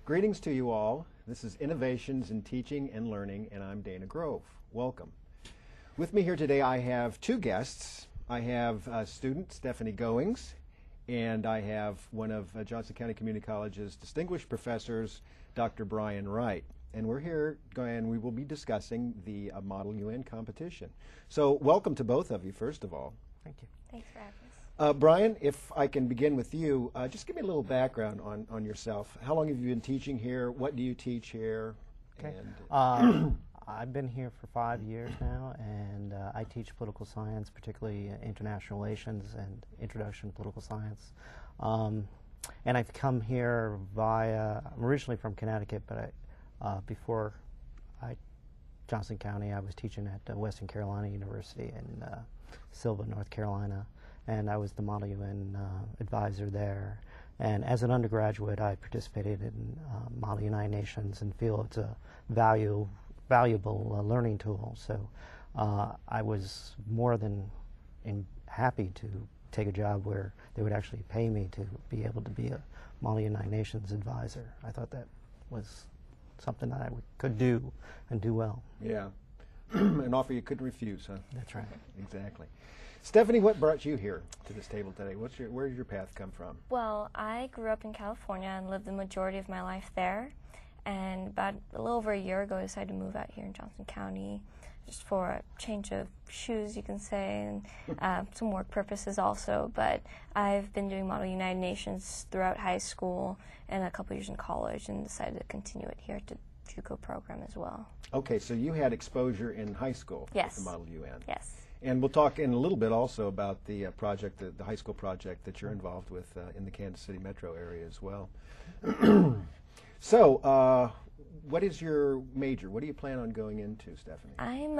Greetings to you all. This is Innovations in Teaching and Learning, and I'm Dana Grove. Welcome. With me here today I have two guests. I have student Stephanie Goings, and I have one of Johnson County Community College's distinguished professors, Dr. Brian Wright. And we're here and we will be discussing the Model UN competition. So welcome to both of you, first of all. Thank you. Thanks for having us. Brian, if I can begin with you, just give me a little background on yourself. How long have you been teaching here? What do you teach here? Okay. And, I've been here for 5 years now, and I teach political science, particularly international relations and introduction to political science. And I've come here via, I'm originally from Connecticut, but before Johnson County, I was teaching at Western Carolina University in Sylva, North Carolina, and I was the Model UN advisor there. And as an undergraduate, I participated in Model United Nations and feel it's a valuable learning tool. So I was more than happy to take a job where they would actually pay me to be able to be a Model United Nations advisor. I thought that was something that I could do and do well. yeah, an offer you couldn't refuse, huh? That's right. Exactly. Stephanie, what brought you here to this table today? Where did your path come from? Well, I grew up in California and lived the majority of my life there. And about a little over a year ago, I decided to move out here in Johnson County just for a change of shoes, you can say, and some work purposes also. But I've been doing Model United Nations throughout high school and a couple years in college, and decided to continue it here at the JUCO program as well. Okay, so you had exposure in high school Yes. with the Model UN. Yes. And we'll talk in a little bit also about the project, the high school project that you're involved with in the Kansas City metro area as well. So, what is your major? What do you plan on going into, Stephanie? I'm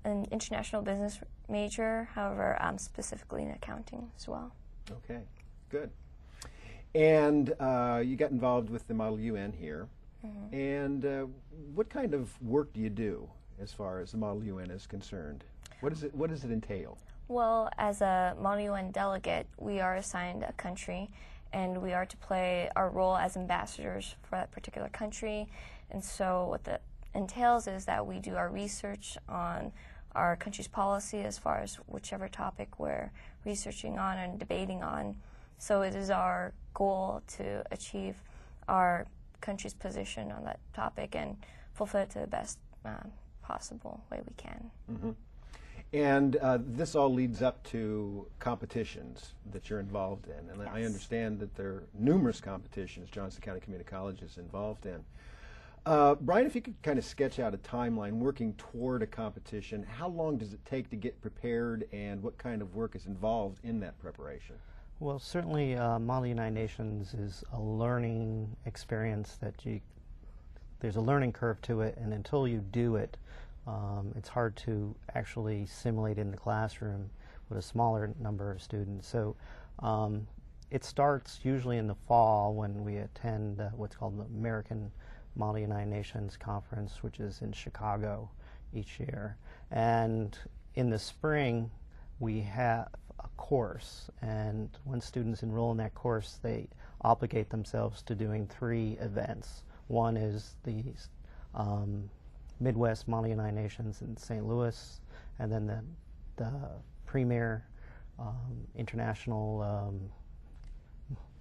an international business major, however, specifically in accounting as well. Okay, good. And you got involved with the Model UN here. Mm-hmm. And what kind of work do you do as far as the Model UN is concerned? What does it entail? Well, as a Model UN delegate, we are assigned a country, and we are to play our role as ambassadors for that particular country. And so what that entails is that we do our research on our country's policy as far as whichever topic we're researching on and debating on. So it is our goal to achieve our country's position on that topic and fulfill it to the best possible way we can. Mm-hmm. And this all leads up to competitions that you're involved in. And Yes. I understand that there are numerous competitions Johnson County Community College is involved in. Brian, if you could kind of sketch out a timeline working toward a competition, how long does it take to get prepared, and what kind of work is involved in that preparation? Well, certainly Model United Nations is a learning experience that there's a learning curve to it, and until you do it, it's hard to actually simulate in the classroom with a smaller number of students. So it starts usually in the fall when we attend what's called the American Model United Nations Conference, which is in Chicago each year. And in the spring, we have a course, and when students enroll in that course, they obligate themselves to doing 3 events. One is the Midwest Model United Nations in St. Louis, and then the premier international,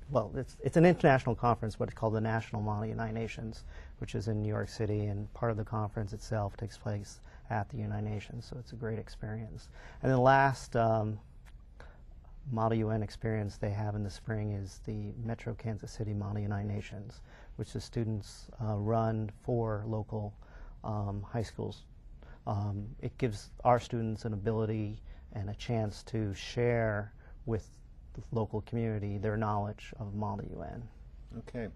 well, it's an international conference, but it's called the National Model United Nations, which is in New York City, and part of the conference itself takes place at the United Nations, so it's a great experience. And the last Model UN experience they have in the spring is the Metro Kansas City Model United Nations, which the students run for local high schools. It gives our students an ability and a chance to share with the local community their knowledge of Model UN. Okay.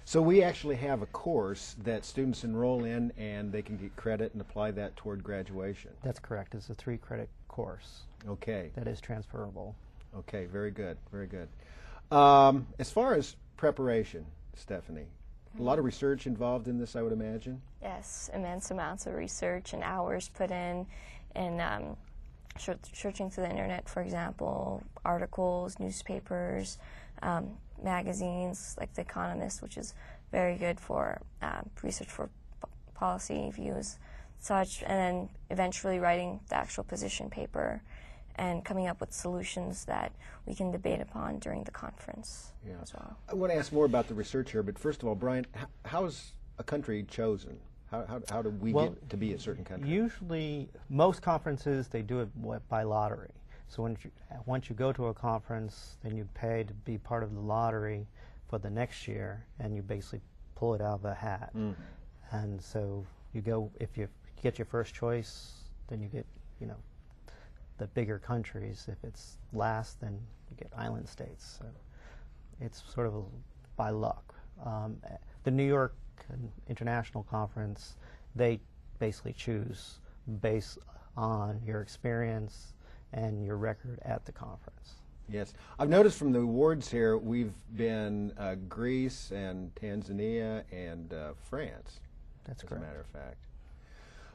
So we actually have a course that students enroll in, and they can get credit and apply that toward graduation. That's correct. It's a 3-credit course. Okay. That is transferable. Okay, very good, very good. As far as preparation, Stephanie, a lot of research involved in this, I would imagine? Yes, immense amounts of research and hours put in searching through the internet, for example, articles, newspapers, magazines like The Economist, which is very good for research for policy views, such, and then eventually writing the actual position paper and coming up with solutions that we can debate upon during the conference as well. I want to ask more about the research here, but first of all, Brian, how is a country chosen? How do we get to be a certain country? Usually, most conferences, they do it by lottery. So once you go to a conference, then you pay to be part of the lottery for the next year, and you basically pull it out of a hat. And so you go, if you get your first choice, then you get, the bigger countries. If it's last, then you get island states. So it's sort of by luck. The New York International Conference, they basically choose based on your experience and your record at the conference. Yes. I've noticed from the awards here, we've been Greece and Tanzania and France. That's correct. correct. As a matter of fact.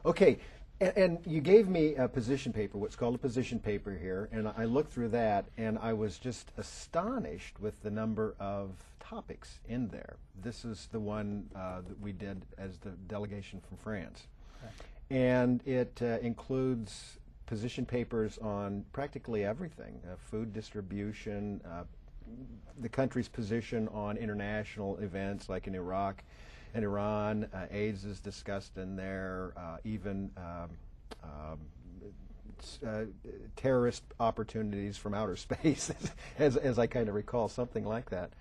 Okay. And you gave me a position paper, what's called a position paper here, and I looked through that, and I was just astonished with the number of topics in there. This is the one that we did as the delegation from France. Okay. And it includes position papers on practically everything, food distribution, the country's position on international events like in Iraq and Iran, AIDS is discussed in there, even terrorist opportunities from outer space, as I kind of recall, something like that.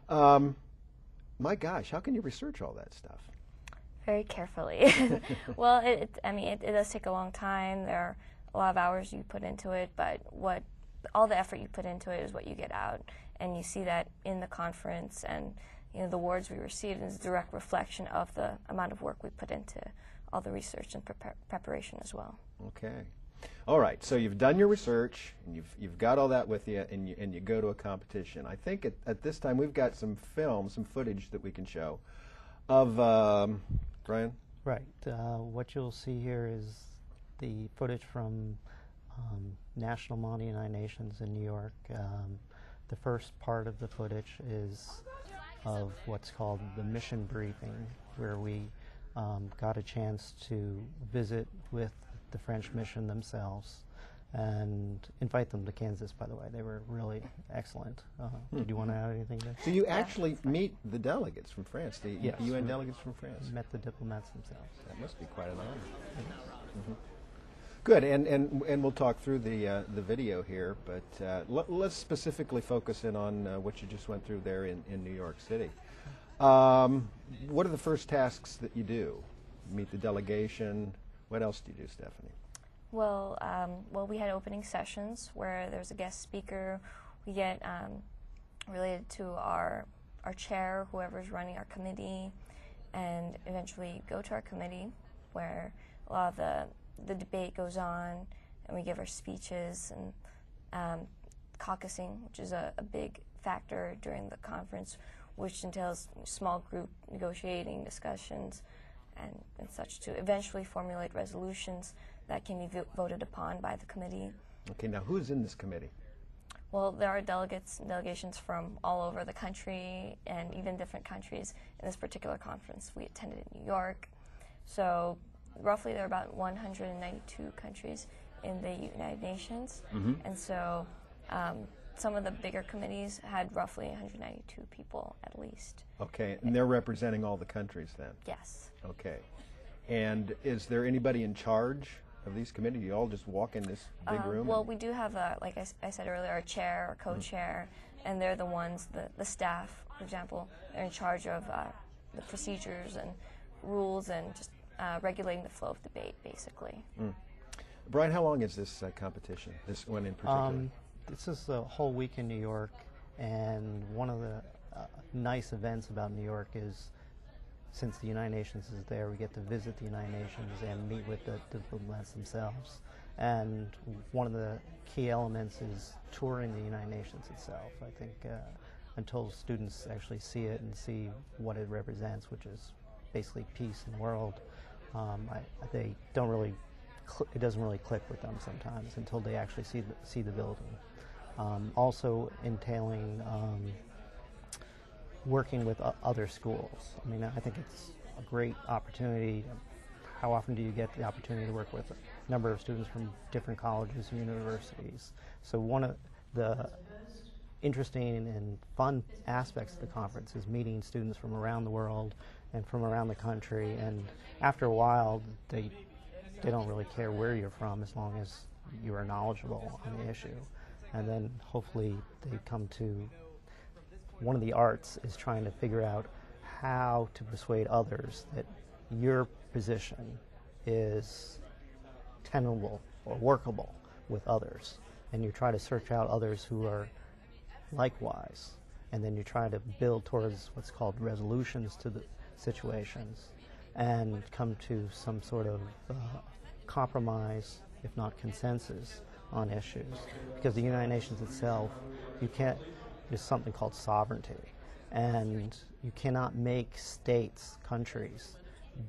My gosh, how can you research all that stuff? Very carefully. Well, it does take a long time. There are a lot of hours you put into it, but all the effort you put into it is what you get out, and you see that in the conference, and the awards we received is a direct reflection of the amount of work we put into all the research and preparation as well. Okay. All right, so you've done your research, and you've got all that with you, and you go to a competition. I think at this time we've got some film, some footage that we can show of, Brian? Right. What you'll see here is the footage from National Mall of the United Nations in New York. The first part of the footage is of what's called the mission briefing, where we got a chance to visit with the French mission themselves and invite them to Kansas, by the way. They were really excellent. Did you want to add anything there? So you actually meet the delegates from France, the Yes. UN delegates from France? Met the diplomats themselves. That must be quite an honor. Good, and we'll talk through the video here, but let's specifically focus in on what you just went through there in New York City. What are the first tasks that you do? Meet the delegation. What else do you do, Stephanie? Well, we had opening sessions where there's a guest speaker. We get related to our chair, whoever's running our committee, and eventually go to our committee where a lot of the debate goes on, and we give our speeches, and caucusing, which is a big factor during the conference, which entails small group negotiating discussions and such to eventually formulate resolutions that can be voted upon by the committee. Okay, now who's in this committee? Well, there are delegates and delegations from all over the country and even different countries. In this particular conference, we attended in New York. So roughly there are about 192 countries in the United Nations. And so some of the bigger committees had roughly 192 people at least. Okay, and they're representing all the countries then? Yes. Okay. And is there anybody in charge of these committees? You all just walk in this big room? Well, we do have, like I said earlier, our chair, our co-chair, and they're the ones, the staff, for example, they're in charge of the procedures and rules and just regulating the flow of debate, basically. Brian, how long is this competition, this one in particular? This is a whole week in New York, and one of the nice events about New York is, since the United Nations is there, we get to visit the United Nations and meet with the diplomats themselves. And one of the key elements is touring the United Nations itself. I think until students actually see it and see what it represents, which is basically peace in the world, they don't really. It doesn't really click with them sometimes until they actually see the building. Also entailing working with other schools. I mean, I think it's a great opportunity. How often do you get the opportunity to work with a number of students from different colleges and universities? So one of the interesting and fun aspects of the conference is meeting students from around the world and from around the country, and after a while they don't really care where you're from as long as you are knowledgeable on the issue. And then hopefully they come to, one of the arts is trying to figure out how to persuade others that your position is tenable or workable with others, and you try to search out others who are likewise, and then you try to build towards what's called resolutions to the situations and come to some sort of compromise, if not consensus, on issues. Because the United Nations itself, there's something called sovereignty, and you cannot make states, countries,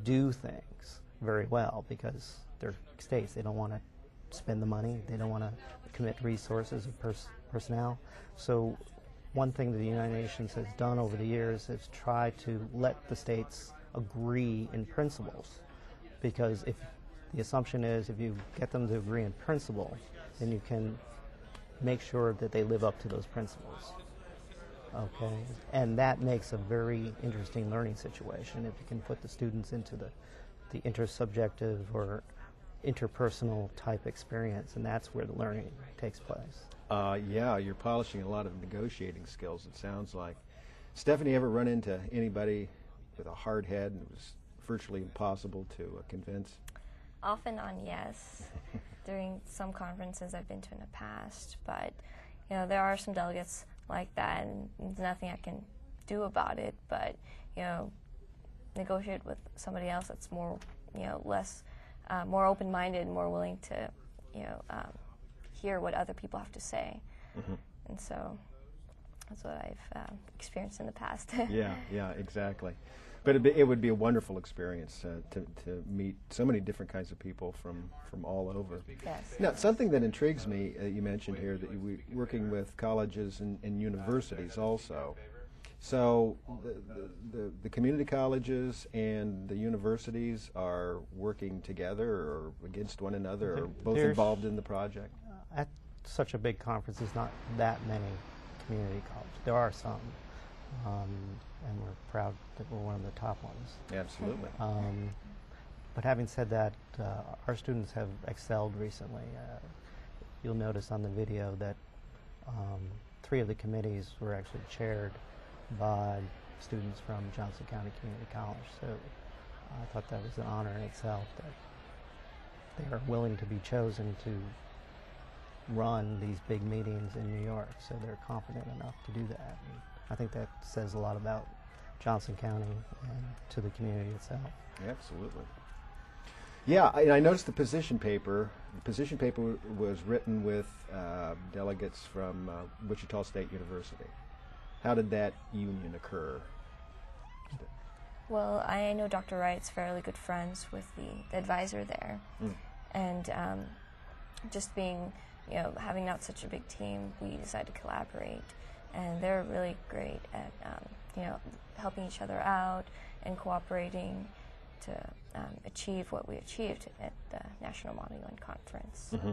do things very well because they're states. They don't want to spend the money, they don't want to commit resources or personnel. So one thing that the United Nations has done over the years is try to let the states agree in principles, because if the assumption is if you get them to agree in principle, then you can make sure that they live up to those principles. Okay, and that makes a very interesting learning situation if you can put the students into the intersubjective or interpersonal type experience, and that's where the learning takes place. Yeah, you're polishing a lot of negotiating skills, it sounds like. Stephanie, ever run into anybody with a hard head and it was virtually impossible to convince? Off and on, yes. During some conferences I've been to in the past, but there are some delegates like that, and there's nothing I can do about it. But negotiate with somebody else that's more, less, more open-minded, more willing to, hear what other people have to say. Mm-hmm. And so that's what I've experienced in the past. Yeah, exactly. But it would be a wonderful experience to meet so many different kinds of people from all over. Yes. Now, something that intrigues me, you mentioned here that you were working with colleges and universities also. So the community colleges and the universities are working together or against one another, or both involved in the project? At such a big conference, there's not that many community colleges. There are some. And we're proud that we're one of the top ones. Absolutely. But having said that, our students have excelled recently. You'll notice on the video that 3 of the committees were actually chaired by students from Johnson County Community College. So I thought that was an honor in itself that they are willing to be chosen to run these big meetings in New York. So they're confident enough to do that. And I think that says a lot about Johnson County and to the community itself. Absolutely. Yeah, and I noticed the position paper. The position paper was written with delegates from Wichita State University. How did that union occur? Well, I know Dr. Wright's fairly good friends with the advisor there. And just being, having not such a big team, we decided to collaborate. And they're really great at, helping each other out and cooperating to achieve what we achieved at the National Model UN Conference. Mm-hmm.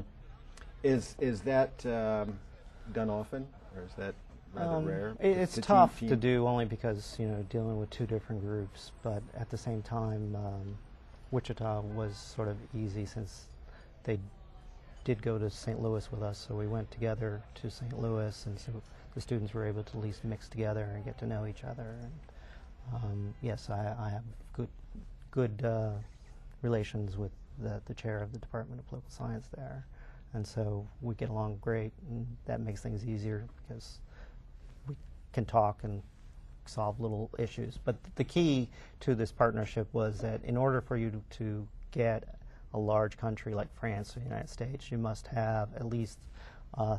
Is that done often, or is that rather rare? It's tough to do only because, dealing with 2 different groups, but at the same time, Wichita was sort of easy since they did go to St. Louis with us, so we went together to St. Louis, and so the students were able to at least mix together and get to know each other. And yes, I have good relations with the chair of the Department of Political Science there, and so we get along great, and that makes things easier because we can talk and solve little issues. But the key to this partnership was that in order for you to get a large country like France or the United States, you must have at least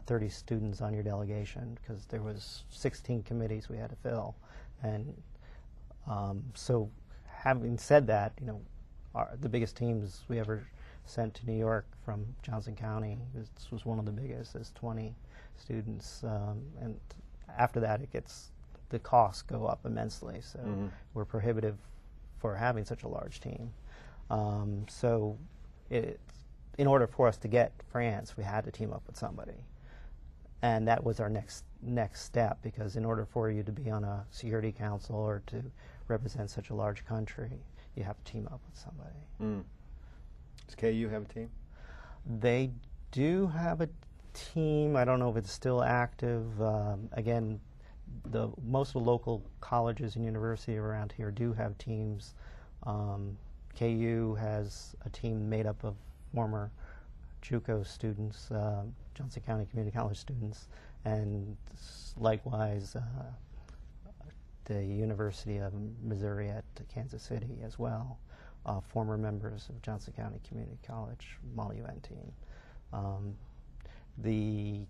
30 students on your delegation, because there was 16 committees we had to fill. And so having said that, the biggest teams we ever sent to New York from Johnson County, this was one of the biggest, is 20 students. And after that it gets the costs go up immensely. So we're prohibitive for having such a large team. So in order for us to get France, we had to team up with somebody. And that was our next step, because in order for you to be on a security council or to represent such a large country, you have to team up with somebody. Does KU have a team? They do have a team. I don't know if it's still active. Again, most of the local colleges and universities around here do have teams. KU has a team made up of former JUCO students, Johnson County Community College students, and likewise the University of Missouri at Kansas City as well, former members of Johnson County Community College Model UN team. The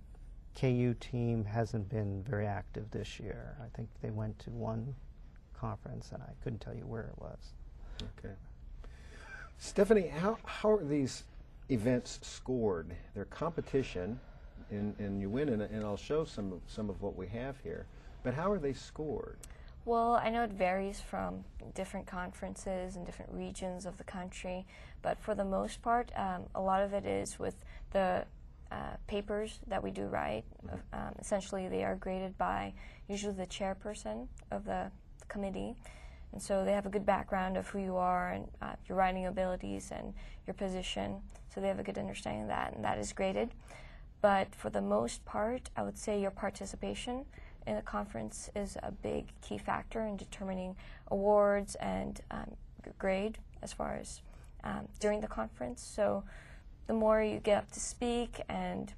KU team hasn't been very active this year. I think they went to one conference, and I couldn't tell you where it was. Okay. Stephanie, how are these events scored? They're competition, and you win, and I'll show some of what we have here. But how are they scored? Well, I know it varies from different conferences and different regions of the country, but for the most part, a lot of it is with the papers that we do write. Essentially, they are graded by usually the chairperson of the committee, and so they have a good background of who you are and your writing abilities and your position, so they have a good understanding of that, and that is graded. But for the most part, I would say your participation in a conference is a big key factor in determining awards and your grade as far as during the conference. So the more you get up to speak and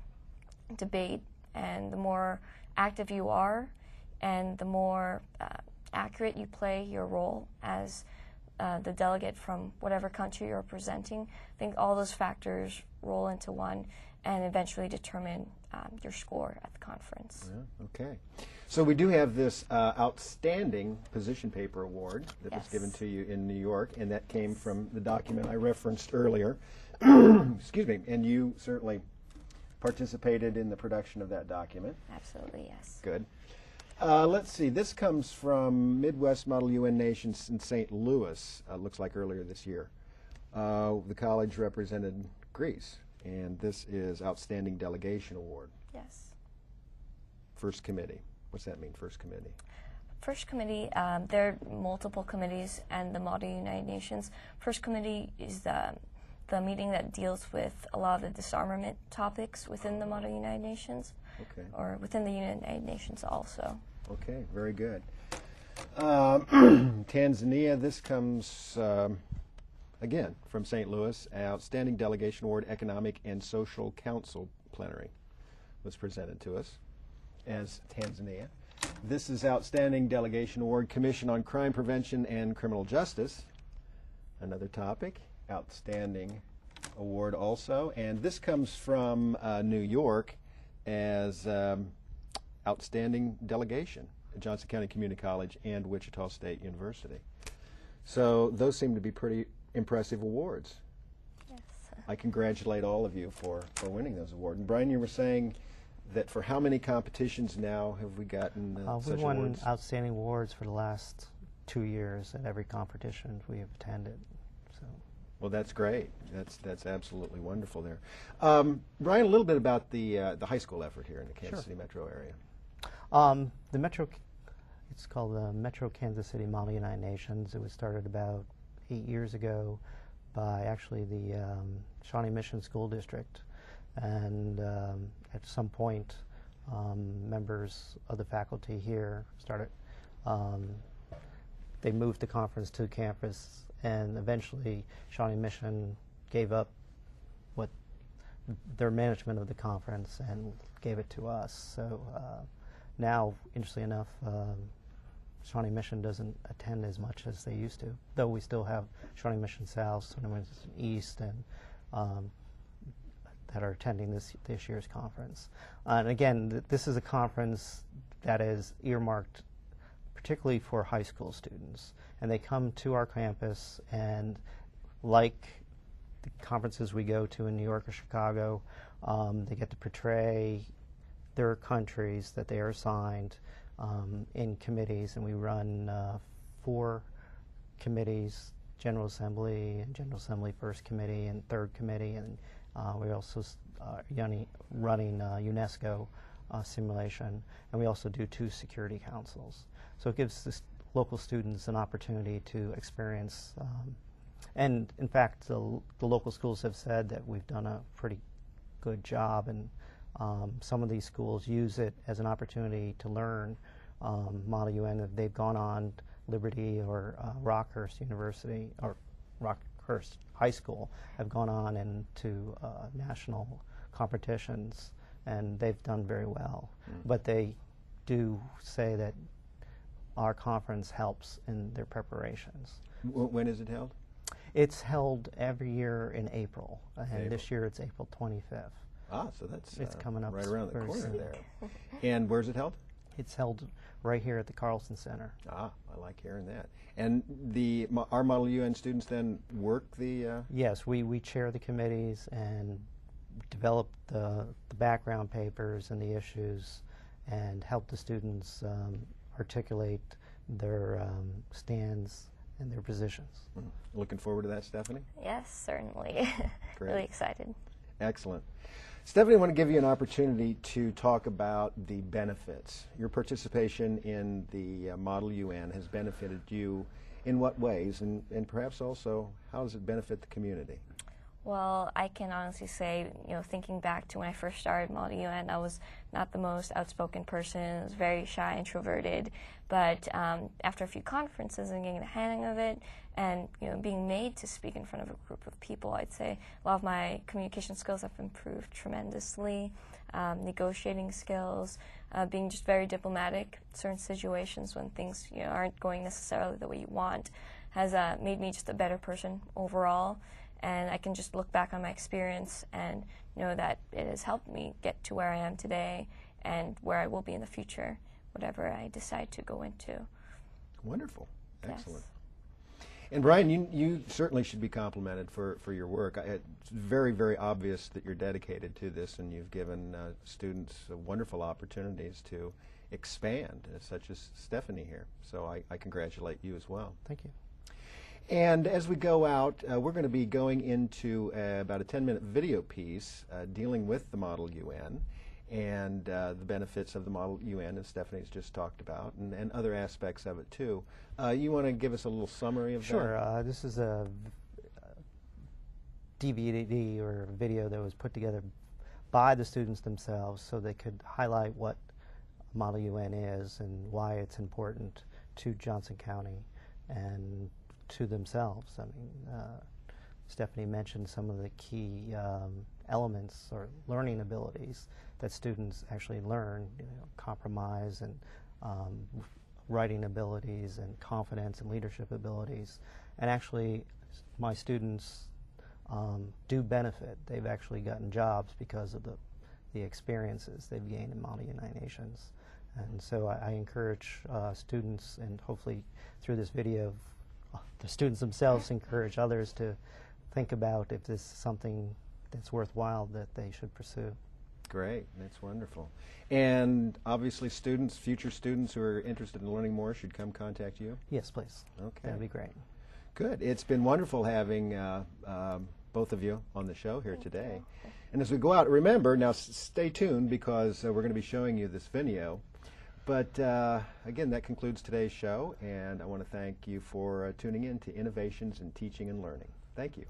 debate, and the more active you are, and the more accurate you play your role as the delegate from whatever country you're representing, I think all those factors roll into one and eventually determine your score at the conference. Yeah, okay. So we do have this outstanding position paper award that was given to you in New York, and that came from the document I referenced earlier. Excuse me. And you certainly participated in the production of that document. Absolutely, yes. Good. Let's see. This comes from Midwest Model UN Nations in St. Louis, looks like earlier this year. The college represented Greece, and this is Outstanding Delegation Award. Yes. First committee. What's that mean, first committee? First committee, there are multiple committees and the Model United Nations. First committee is the meeting that deals with a lot of the disarmament topics within the Model United Nations, or within the United Nations also. Okay, very good. Tanzania, this comes, again, from St. Louis. Outstanding Delegation Award, Economic and Social Council Plenary was presented to us as Tanzania. This is Outstanding Delegation Award, Commission on Crime Prevention and Criminal Justice, another topic. Outstanding award also. And this comes from New York as Outstanding Delegation at Johnson County Community College and Wichita State University. So those seem to be pretty impressive awards. Yes. I congratulate all of you for winning those awards. And Brian, you were saying that for how many competitions now have we gotten such we've won awards? outstanding awards for the last 2 years at every competition we have attended. So. Well, that's great. That's absolutely wonderful there. Brian, a little bit about the high school effort here in the Kansas City metro area. The metro, it's called the Metro Kansas City Model United Nations. It was started about 8 years ago by actually the Shawnee Mission School District, and at some point members of the faculty here started, they moved the conference to campus, and eventually Shawnee Mission gave up their management of the conference and gave it to us. So now, interestingly enough, Shawnee Mission doesn't attend as much as they used to, though we still have Shawnee Mission South, Shawnee Mission East, and that are attending this year's conference. And again, this is a conference that is earmarked particularly for high school students, and they come to our campus, and like the conferences we go to in New York or Chicago, they get to portray their countries that they are assigned. in committees, and we run 4 committees: General Assembly, and General Assembly First Committee, and Third Committee, and we also running UNESCO simulation, and we also do 2 security councils. So it gives the local students an opportunity to experience, and in fact the local schools have said that we've done a pretty good job, and some of these schools use it as an opportunity to learn Model UN. They've gone on Liberty or Rockhurst University or Rockhurst High School have gone on into national competitions, and they've done very well. But they do say that our conference helps in their preparations. When is it held? It's held every year in April, and this year it's April 25th. Ah, so that's it's coming up right around the corner soon. there. And where's it held? It's held right here at the Carlson Center. Ah, I like hearing that. And our Model UN students then work the... Yes, we chair the committees and develop the background papers and the issues and help the students articulate their stands and their positions. Looking forward to that, Stephanie? Yes, certainly. Great. Really excited. Excellent. Stephanie, I want to give you an opportunity to talk about the benefits. Your participation in the Model UN has benefited you in what ways, and perhaps also how does it benefit the community? Well, I can honestly say, thinking back to when I first started Model UN, I was not the most outspoken person. I was very shy, introverted. But after a few conferences and getting the hang of it, and being made to speak in front of a group of people, I'd say a lot of my communication skills have improved tremendously. Negotiating skills, being just very diplomatic in certain situations when things aren't going necessarily the way you want, has made me just a better person overall. And I can just look back on my experience and know that it has helped me get to where I am today and where I will be in the future, whatever I decide to go into. Wonderful. Excellent. Yes. And Brian, you certainly should be complimented for your work. It's very, very obvious that you're dedicated to this, and you've given students wonderful opportunities to expand, such as Stephanie here. So I congratulate you as well. Thank you. And as we go out, we're going to be going into about a 10-minute video piece dealing with the Model UN and the benefits of the Model UN, as Stephanie's just talked about, and other aspects of it too. You want to give us a little summary of that? Sure. This is a DVD or video that was put together by the students themselves so they could highlight what Model UN is and why it's important to Johnson County and to themselves. I mean, Stephanie mentioned some of the key elements or learning abilities that students actually learn, compromise and writing abilities and confidence and leadership abilities. And actually, my students do benefit. They've actually gotten jobs because of the experiences they've gained in Model United Nations. And so I encourage students, and hopefully through this video, the students themselves encourage others to think about if this is something that's worthwhile that they should pursue. Great, that's wonderful. And obviously students, future students who are interested in learning more should come contact you? Yes, please. Okay. That'd be great. Good. It's been wonderful having both of you on the show here today. And as we go out, remember, now stay tuned because we're going to be showing you this video. But again, that concludes today's show, and I want to thank you for tuning in to Innovations in Teaching and Learning. Thank you.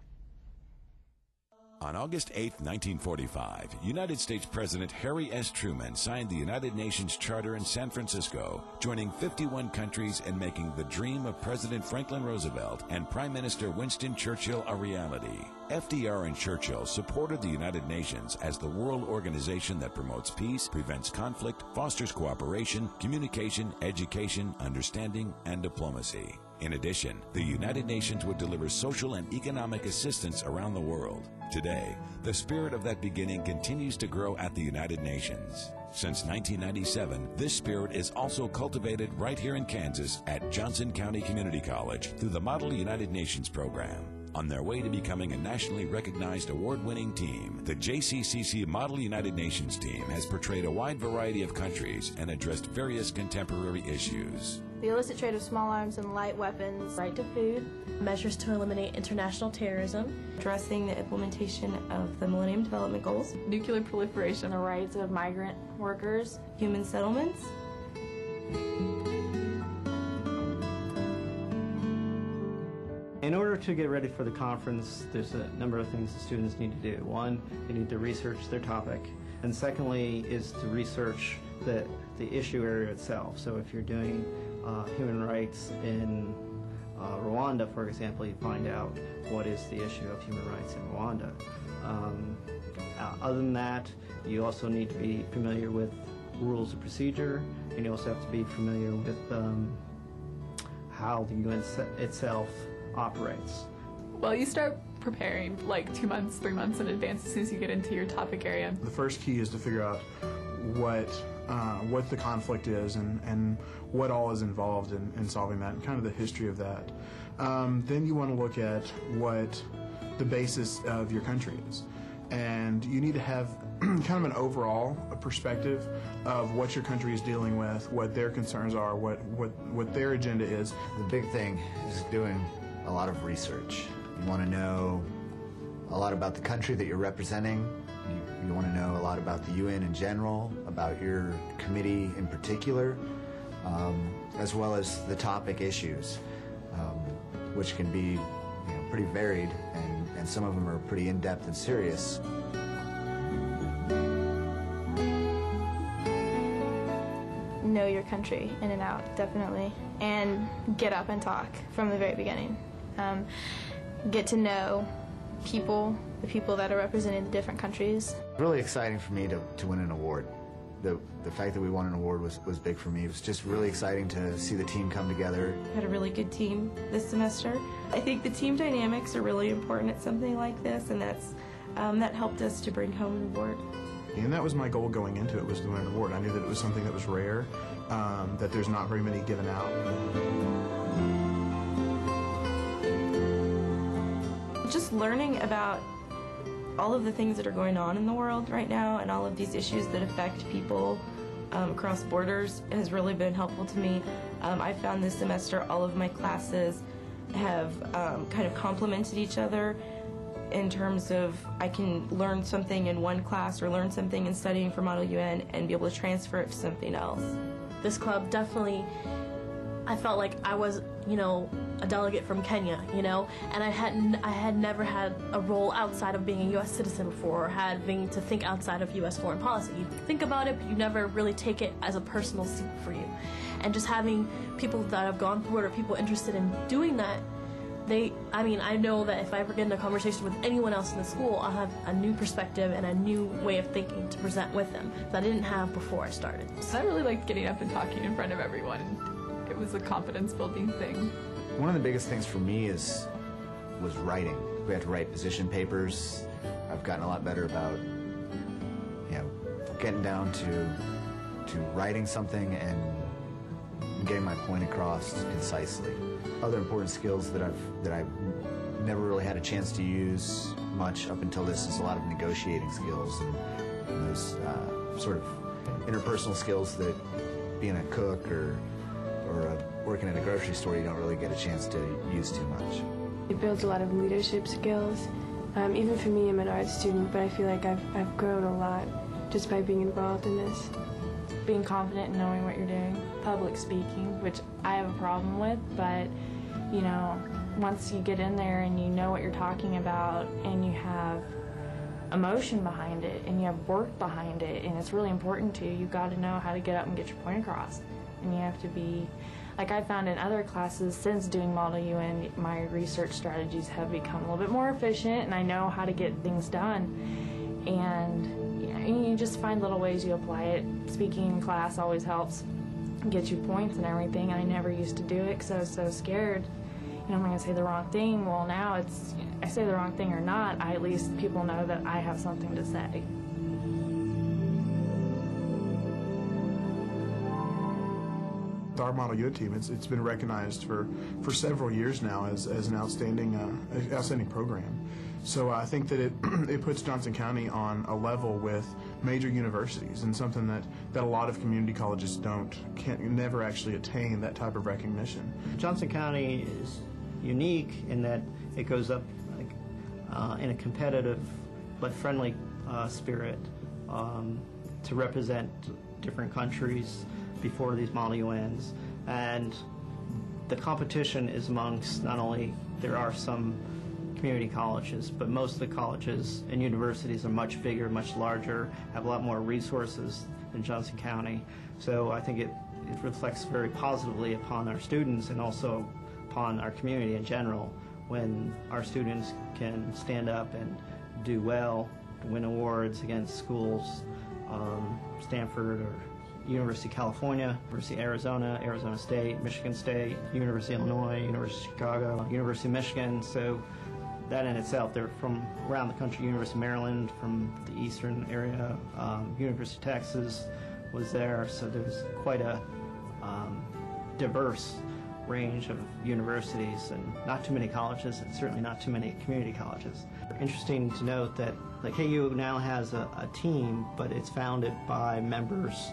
On August 8, 1945, United States President Harry S. Truman signed the United Nations Charter in San Francisco, joining 51 countries and making the dream of President Franklin Roosevelt and Prime Minister Winston Churchill a reality. FDR and Churchill supported the United Nations as the world organization that promotes peace, prevents conflict, fosters cooperation, communication, education, understanding, and diplomacy. In addition, the United Nations would deliver social and economic assistance around the world. Today, the spirit of that beginning continues to grow at the United Nations. Since 1997, this spirit is also cultivated right here in Kansas at Johnson County Community College through the Model United Nations program. On their way to becoming a nationally recognized award-winning team, the JCCC Model United Nations team has portrayed a wide variety of countries and addressed various contemporary issues. The illicit trade of small arms and light weapons, right to food, measures to eliminate international terrorism, addressing the implementation of the Millennium Development Goals, nuclear proliferation, the rights of migrant workers, human settlements. In order to get ready for the conference, there's a number of things the students need to do. One, they need to research their topic. And secondly is to research the issue area itself. So if you're doing human rights in Rwanda, for example, you find out what is the issue of human rights in Rwanda. Other than that, you also need to be familiar with rules of procedure, and you also have to be familiar with how the UN itself operates. Well, you start preparing like 2 months, 3 months in advance as soon as you get into your topic area. The first key is to figure out what the conflict is and what all is involved in solving that and kind of the history of that. Then you want to look at what the basis of your country is. And you need to have kind of an overall perspective of what your country is dealing with, what their concerns are, what their agenda is. The big thing is doing a lot of research. You want to know a lot about the country that you're representing. You want to know a lot about the UN in general, about your committee in particular, as well as the topic issues, which can be pretty varied, and some of them are pretty in-depth and serious. Know your country in and out, definitely, and get up and talk from the very beginning. Get to know people, the people that are representing the different countries. Really exciting for me to win an award. The fact that we won an award was big for me. It was just really exciting to see the team come together. We had a really good team this semester. I think the team dynamics are really important at something like this, and that helped us to bring home an award. And that was my goal going into it, was to win an award. I knew that it was something that was rare, that there's not very many given out. Just learning about all of the things that are going on in the world right now and all of these issues that affect people across borders has really been helpful to me. I found this semester all of my classes have kind of complemented each other in terms of I can learn something in one class or learn something in studying for Model UN and be able to transfer it to something else. This club definitely, I felt like I was, a delegate from Kenya, and I had never had a role outside of being a U.S. citizen before, or having to think outside of U.S. foreign policy. You think about it, but you never really take it as a personal seat for you. And just having people that have gone through it or people interested in doing that, I know that if I ever get in a conversation with anyone else in the school, I'll have a new perspective and a new way of thinking to present with them that I didn't have before I started. I really liked getting up and talking in front of everyone. It was a confidence-building thing. One of the biggest things for me was writing. We had to write position papers. I've gotten a lot better about, getting down to writing something and getting my point across concisely. Other important skills that I've never really had a chance to use much up until this is a lot of negotiating skills and those sort of interpersonal skills that being a cook or working at a grocery store you don't really get a chance to use too much. It builds a lot of leadership skills. Even for me, I'm an art student, but I feel like I've grown a lot just by being involved in this. Being confident in knowing what you're doing, public speaking, which I have a problem with, but once you get in there and you know what you're talking about and you have emotion behind it and you have work behind it and it's really important to you, you've got to know how to get up and get your point across. And you have to be, like I found in other classes since doing Model UN, my research strategies have become a little bit more efficient and I know how to get things done. And you just find little ways you apply it. Speaking in class always helps get you points and everything. I never used to do it because I was so scared. I'm going to say the wrong thing. Well, now I say the wrong thing or not, at least people know that I have something to say. Our Model UN team, it's been recognized for several years now as an outstanding program. So I think that it puts Johnson County on a level with major universities, and something that a lot of community colleges never actually attain that type of recognition. Johnson County is unique in that it goes up in a competitive but friendly spirit to represent different countries before these Model UNs, and the competition is amongst not only, there are some community colleges, but most of the colleges and universities are much bigger, much larger, have a lot more resources than Johnson County. So I think it reflects very positively upon our students and also upon our community in general when our students can stand up and do well, win awards against schools, Stanford or University of California, University of Arizona, Arizona State, Michigan State, University of Illinois, University of Chicago, University of Michigan. So that in itself, they're from around the country. University of Maryland, from the eastern area, University of Texas was there. So there's quite a diverse range of universities, and not too many colleges, and certainly not too many community colleges. Interesting to note that KU now has a team, but it's founded by members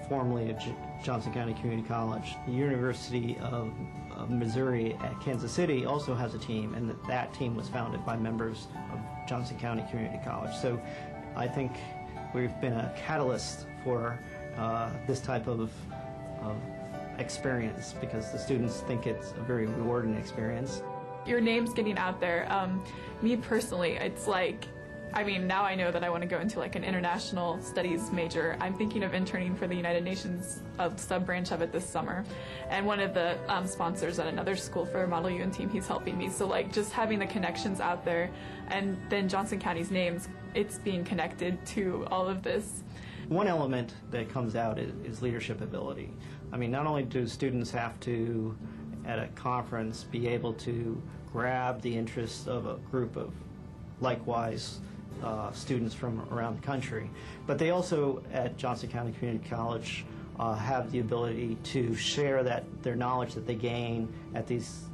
formerly of Johnson County Community College. The University of Missouri at Kansas City also has a team, and that team was founded by members of Johnson County Community College. So I think we've been a catalyst for this type of experience, because the students think it's a very rewarding experience. Your name's getting out there. Me personally, it's like, I mean, now I know that I want to go into like an international studies major. I'm thinking of interning for the United Nations, a sub-branch of it this summer. And one of the sponsors at another school for a Model UN team, he's helping me. So like just having the connections out there, and then Johnson County's names, it's being connected to all of this. One element that comes out is leadership ability. I mean, not only do students have to, at a conference, be able to grab the interests of a group of likewise students from around the country, but they also, at Johnson County Community College, have the ability to share their knowledge that they gain at these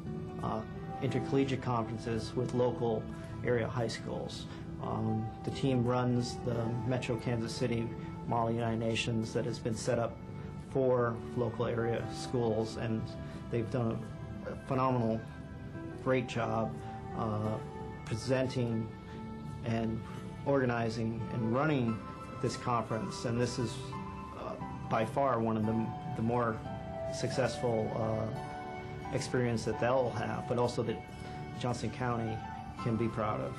intercollegiate conferences with local area high schools. The team runs the Metro Kansas City Model United Nations that has been set up for local area schools, and they've done a phenomenal, great job presenting and organizing and running this conference, and this is by far one of the more successful experience that they'll have, but also that Johnson County can be proud of.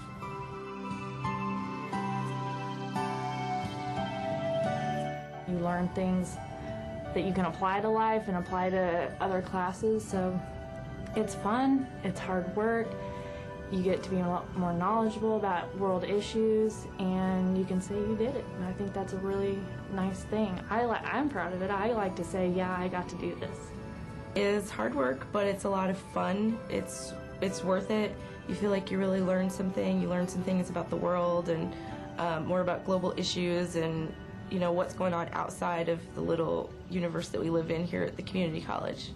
You learn things that you can apply to life and apply to other classes, so it's fun, it's hard work. You get to be a lot more knowledgeable about world issues, and you can say you did it. And I think that's a really nice thing. I'm proud of it. I like to say, yeah, I got to do this. It's hard work, but it's a lot of fun. It's worth it. You feel like you really learn something. You learn some things about the world and more about global issues and what's going on outside of the little universe that we live in here at the community college.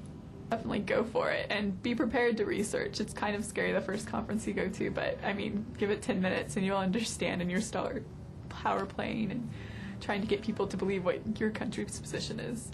Definitely go for it and be prepared to research. It's kind of scary the first conference you go to, but I mean, give it 10 minutes and you'll understand, and you'll start power playing and trying to get people to believe what your country's position is.